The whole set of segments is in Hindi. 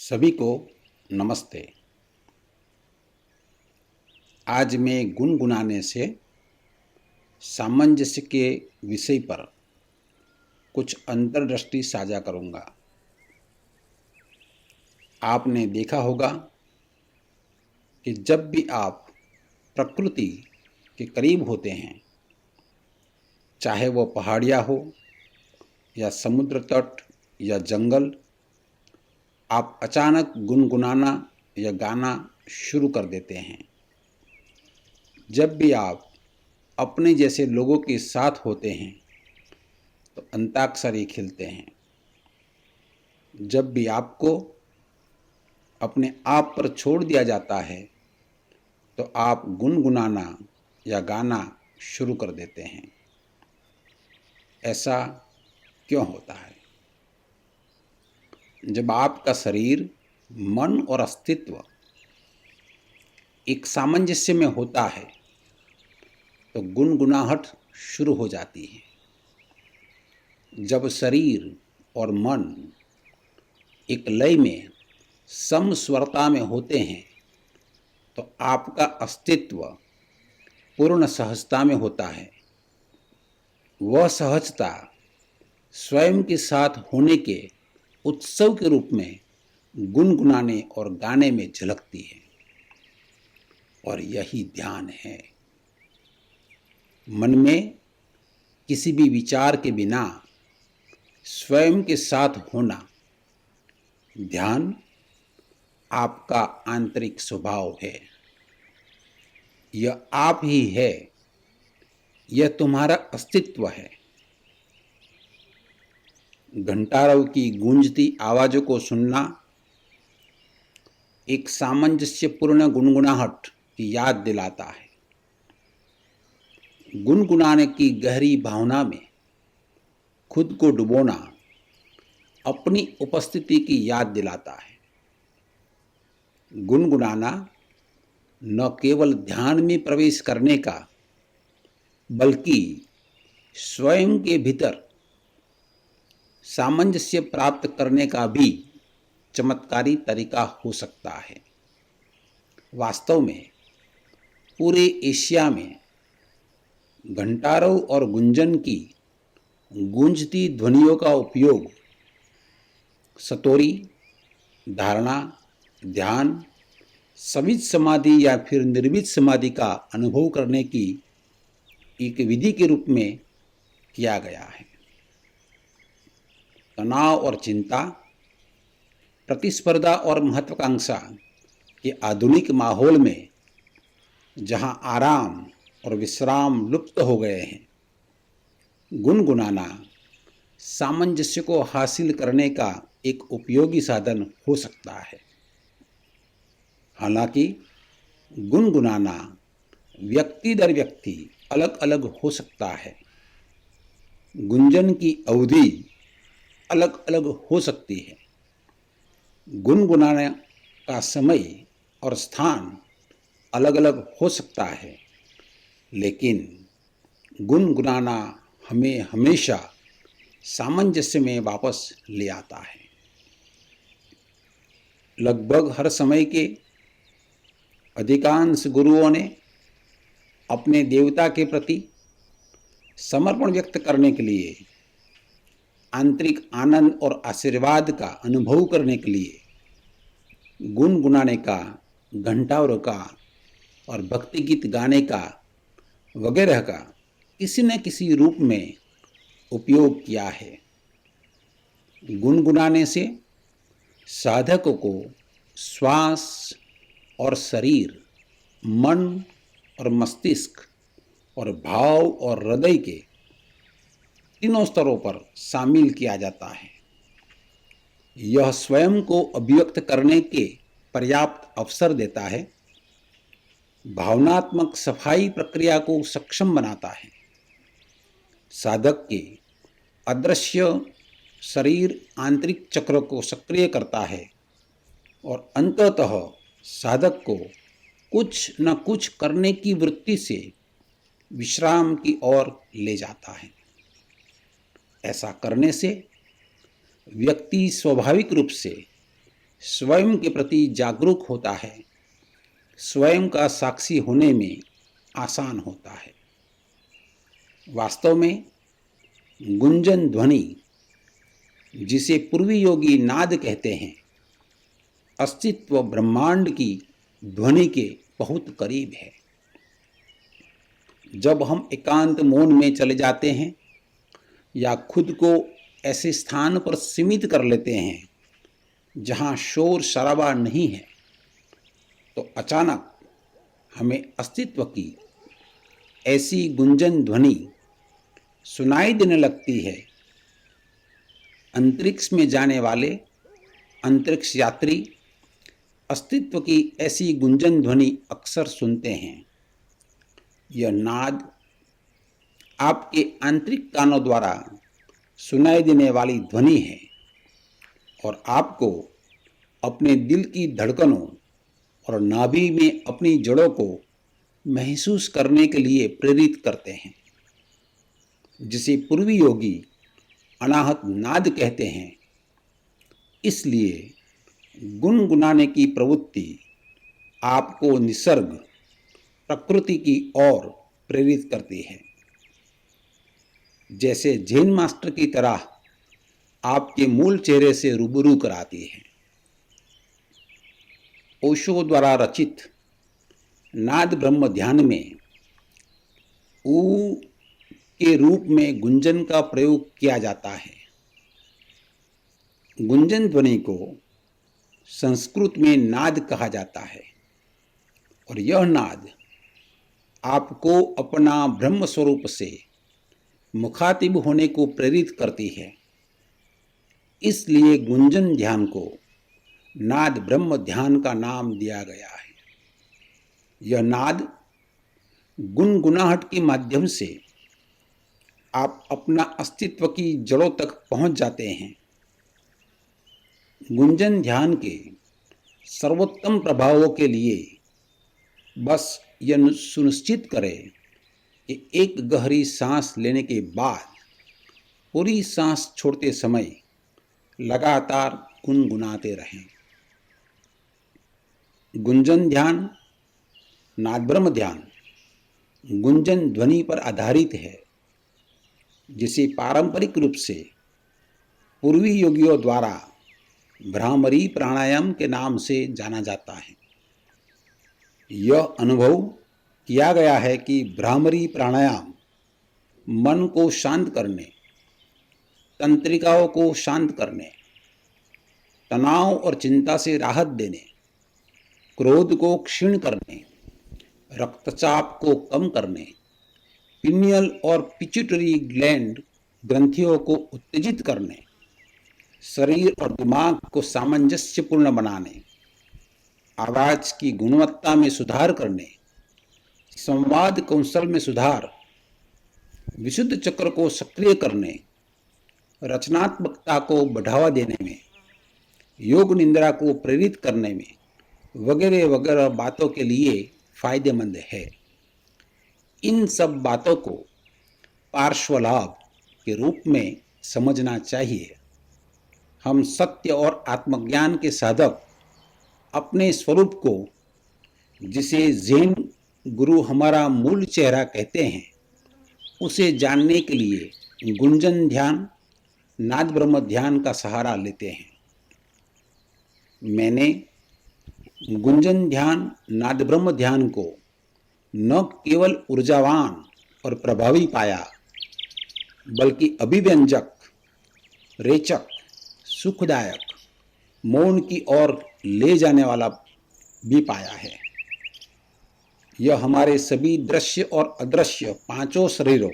सभी को नमस्ते। आज मैं गुनगुनाने से सामंजस्य के विषय पर कुछ अंतर्दृष्टि साझा करूंगा। आपने देखा होगा कि जब भी आप प्रकृति के करीब होते हैं, चाहे वो पहाड़ियाँ हो या समुद्र तट या जंगल, आप अचानक गुनगुनाना या गाना शुरू कर देते हैं। जब भी आप अपने जैसे लोगों के साथ होते हैं तो अंताक्षरी खेलते हैं। जब भी आपको अपने आप पर छोड़ दिया जाता है तो आप गुनगुनाना या गाना शुरू कर देते हैं। ऐसा क्यों होता है? जब आपका शरीर, मन और अस्तित्व एक सामंजस्य में होता है तो गुनगुनाहट शुरू हो जाती है। जब शरीर और मन एक लय में समस्वरता में होते हैं तो आपका अस्तित्व पूर्ण सहजता में होता है। वह सहजता स्वयं के साथ होने के उत्सव के रूप में गुनगुनाने और गाने में झलकती है। और यही ध्यान है। मन में किसी भी विचार के बिना स्वयं के साथ होना, ध्यान आपका आंतरिक स्वभाव है। यह आप ही है, यह तुम्हारा अस्तित्व है। घंटारों की गूंजती आवाज़ों को सुनना एक सामंजस्यपूर्ण गुनगुनाहट की याद दिलाता है। गुनगुनाने की गहरी भावना में खुद को डुबोना अपनी उपस्थिति की याद दिलाता है। गुनगुनाना न केवल ध्यान में प्रवेश करने का, बल्कि स्वयं के भीतर सामंजस्य प्राप्त करने का भी चमत्कारी तरीका हो सकता है। वास्तव में पूरे एशिया में घंटारों और गुंजन की गूंजती ध्वनियों का उपयोग सतोरी, धारणा, ध्यान, सवित समाधि या फिर निर्वित समाधि का अनुभव करने की एक विधि के रूप में किया गया है। तनाव और चिंता, प्रतिस्पर्धा और महत्वाकांक्षा के आधुनिक माहौल में जहां आराम और विश्राम लुप्त हो गए हैं, गुनगुनाना सामंजस्य को हासिल करने का एक उपयोगी साधन हो सकता है। हालांकि गुनगुनाना व्यक्ति दर व्यक्ति अलग अलग हो सकता है। गुंजन की अवधि अलग अलग हो सकती है। गुनगुनाने का समय और स्थान अलग अलग हो सकता है, लेकिन गुनगुनाना हमें हमेशा सामंजस्य में वापस ले आता है। लगभग हर समय के अधिकांश गुरुओं ने अपने देवता के प्रति समर्पण व्यक्त करने के लिए, आंतरिक आनंद और आशीर्वाद का अनुभव करने के लिए गुनगुनाने का, घंटारों का और भक्ति गीत गाने का वगैरह का किसी न किसी रूप में उपयोग किया है। गुनगुनाने से साधकों को श्वास और शरीर, मन और मस्तिष्क और भाव और हृदय के तीनों स्तरों पर शामिल किया जाता है। यह स्वयं को अभिव्यक्त करने के पर्याप्त अवसर देता है, भावनात्मक सफाई प्रक्रिया को सक्षम बनाता है, साधक के अदृश्य शरीर आंतरिक चक्र को सक्रिय करता है और अंततः साधक को कुछ न कुछ करने की वृत्ति से विश्राम की ओर ले जाता है। ऐसा करने से व्यक्ति स्वाभाविक रूप से स्वयं के प्रति जागरूक होता है, स्वयं का साक्षी होने में आसान होता है। वास्तव में गुंजन ध्वनि, जिसे पूर्वी योगी नाद कहते हैं, अस्तित्व ब्रह्मांड की ध्वनि के बहुत करीब है। जब हम एकांत मौन में चले जाते हैं या खुद को ऐसे स्थान पर सीमित कर लेते हैं जहां शोर शराबा नहीं है, तो अचानक हमें अस्तित्व की ऐसी गुंजन ध्वनि सुनाई देने लगती है। अंतरिक्ष में जाने वाले अंतरिक्ष यात्री अस्तित्व की ऐसी गुंजन ध्वनि अक्सर सुनते हैं। यह नाद आपके आंतरिक कानों द्वारा सुनाई देने वाली ध्वनि है और आपको अपने दिल की धड़कनों और नाभि में अपनी जड़ों को महसूस करने के लिए प्रेरित करते हैं, जिसे पूर्वी योगी अनाहत नाद कहते हैं। इसलिए गुनगुनाने की प्रवृत्ति आपको निसर्ग, प्रकृति की ओर प्रेरित करती है। जैसे जैन मास्टर की तरह आपके मूल चेहरे से रूबरू कराती है। ओशो द्वारा रचित नाद ब्रह्म ध्यान में ऊ के रूप में गुंजन का प्रयोग किया जाता है। गुंजन ध्वनि को संस्कृत में नाद कहा जाता है और यह नाद आपको अपना ब्रह्म स्वरूप से मुखातिब होने को प्रेरित करती है। इसलिए गुंजन ध्यान को नाद ब्रह्म ध्यान का नाम दिया गया है। यह नाद गुनगुनाहट के माध्यम से आप अपना अस्तित्व की जड़ों तक पहुंच जाते हैं। गुंजन ध्यान के सर्वोत्तम प्रभावों के लिए बस यह सुनिश्चित करें कि एक गहरी सांस लेने के बाद पूरी सांस छोड़ते समय लगातार गुनगुनाते रहें। गुंजन ध्यान, नाद ब्रह्म ध्यान गुंजन ध्वनि पर आधारित है, जिसे पारंपरिक रूप से पूर्वी योगियों द्वारा भ्रामरी प्राणायाम के नाम से जाना जाता है। यह अनुभव किया गया है कि भ्रामरी प्राणायाम मन को शांत करने, तंत्रिकाओं को शांत करने, तनाव और चिंता से राहत देने, क्रोध को क्षीण करने, रक्तचाप को कम करने, पिनियल और पिट्यूटरी ग्लैंड ग्रंथियों को उत्तेजित करने, शरीर और दिमाग को सामंजस्यपूर्ण बनाने, आवाज की गुणवत्ता में सुधार करने, संवाद कौशल में सुधार, विशुद्ध चक्र को सक्रिय करने, रचनात्मकता को बढ़ावा देने में, योग निंद्रा को प्रेरित करने में वगैरह वगैरह बातों के लिए फायदेमंद है। इन सब बातों को पार्श्व लाभ के रूप में समझना चाहिए। हम सत्य और आत्मज्ञान के साधक अपने स्वरूप को, जिसे ज़ेन गुरु हमारा मूल चेहरा कहते हैं, उसे जानने के लिए गुंजन ध्यान, नाद ब्रह्म ध्यान का सहारा लेते हैं। मैंने गुंजन ध्यान, नाद ब्रह्म ध्यान को न केवल ऊर्जावान और प्रभावी पाया, बल्कि अभिव्यंजक, रेचक, सुखदायक, मौन की ओर ले जाने वाला भी पाया है। यह हमारे सभी दृश्य और अदृश्य पांचों शरीरों,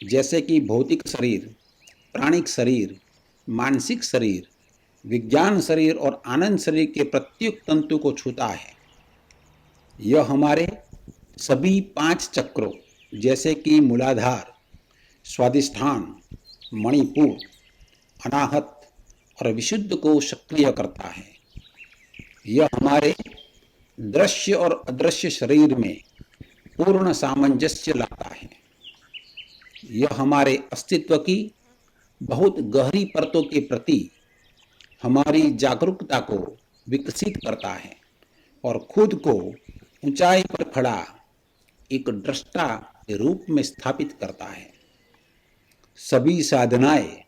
जैसे कि भौतिक शरीर, प्राणिक शरीर, मानसिक शरीर, विज्ञान शरीर और आनंद शरीर के प्रत्येक तंतु को छूता है। यह हमारे सभी 5 चक्रों, जैसे कि मूलाधार, स्वादिष्ठान, मणिपुर, अनाहत और विशुद्ध को सक्रिय करता है। यह हमारे दृश्य और अदृश्य शरीर में पूर्ण सामंजस्य लाता है। यह हमारे अस्तित्व की बहुत गहरी परतों के प्रति हमारी जागरूकता को विकसित करता है और खुद को ऊंचाई पर खड़ा एक दृष्टा के रूप में स्थापित करता है। सभी साधनाएं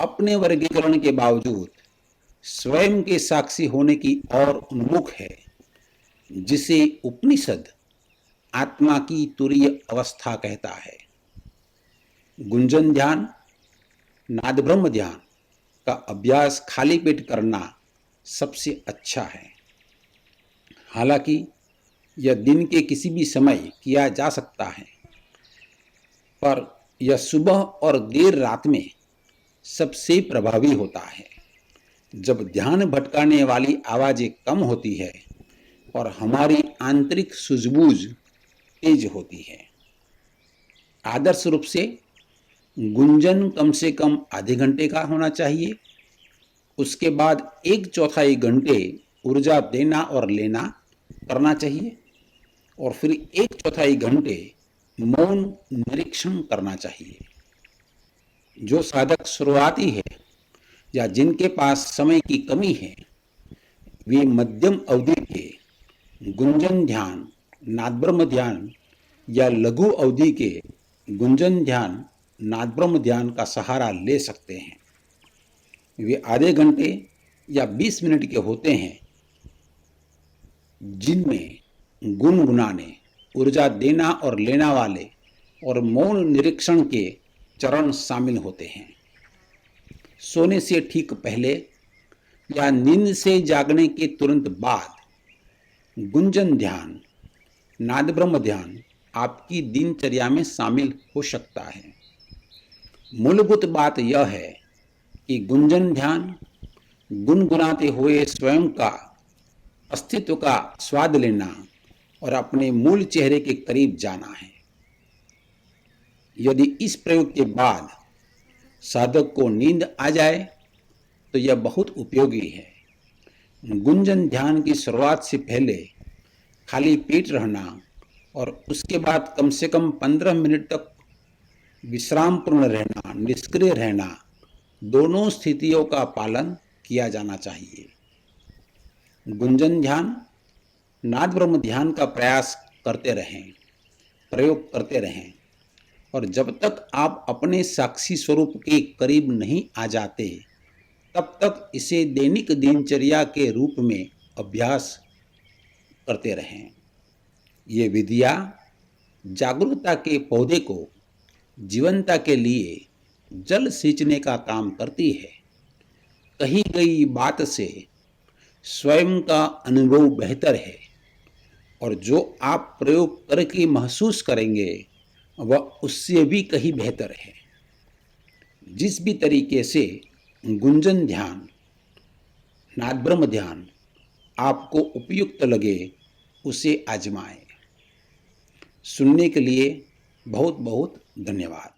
अपने वर्गीकरण के बावजूद स्वयं के साक्षी होने की ओर उन्मुख है, जिसे उपनिषद आत्मा की तुरीय अवस्था कहता है। गुंजन ध्यान, नाद ब्रह्म ध्यान का अभ्यास खाली पेट करना सबसे अच्छा है। हालांकि यह दिन के किसी भी समय किया जा सकता है, पर यह सुबह और देर रात में सबसे प्रभावी होता है, जब ध्यान भटकाने वाली आवाजें कम होती है और हमारी आंतरिक सूझबूझ तेज होती है। आदर्श रूप से गुंजन कम से कम आधे घंटे का होना चाहिए। उसके बाद 1/4 घंटे ऊर्जा देना और लेना करना चाहिए और फिर 1/4 घंटे मौन निरीक्षण करना चाहिए। जो साधक शुरुआती है या जिनके पास समय की कमी है, वे मध्यम अवधि के गुंजन ध्यान, नाद ब्रह्म ध्यान या लघु अवधि के गुंजन ध्यान, नाद ब्रह्म ध्यान का सहारा ले सकते हैं। वे आधे घंटे या 20 मिनट के होते हैं, जिनमें गुनगुनाने, ऊर्जा देना और लेना वाले और मौन निरीक्षण के चरण शामिल होते हैं। सोने से ठीक पहले या नींद से जागने के तुरंत बाद गुंजन ध्यान, नाद ब्रह्म ध्यान आपकी दिनचर्या में शामिल हो सकता है। मूलभूत बात यह है कि गुंजन ध्यान गुनगुनाते हुए स्वयं का अस्तित्व का स्वाद लेना और अपने मूल चेहरे के करीब जाना है। यदि इस प्रयोग के बाद साधक को नींद आ जाए तो यह बहुत उपयोगी है। गुंजन ध्यान की शुरुआत से पहले खाली पेट रहना और उसके बाद कम से कम 15 मिनट तक विश्रामपूर्ण रहना, निष्क्रिय रहना, दोनों स्थितियों का पालन किया जाना चाहिए। गुंजन ध्यान, नाद ब्रह्म ध्यान का प्रयोग करते रहें और जब तक आप अपने साक्षी स्वरूप के करीब नहीं आ जाते, तब तक इसे दैनिक दिनचर्या के रूप में अभ्यास करते रहें। ये विधियाँ जागरूकता के पौधे को जीवंतता के लिए जल सींचने का काम करती है। कही गई बात से स्वयं का अनुभव बेहतर है और जो आप प्रयोग करके महसूस करेंगे वह उससे भी कहीं बेहतर है। जिस भी तरीके से गुंजन ध्यान, नाद ब्रह्म ध्यान आपको उपयुक्त लगे, उसे आजमाएं। सुनने के लिए बहुत बहुत धन्यवाद।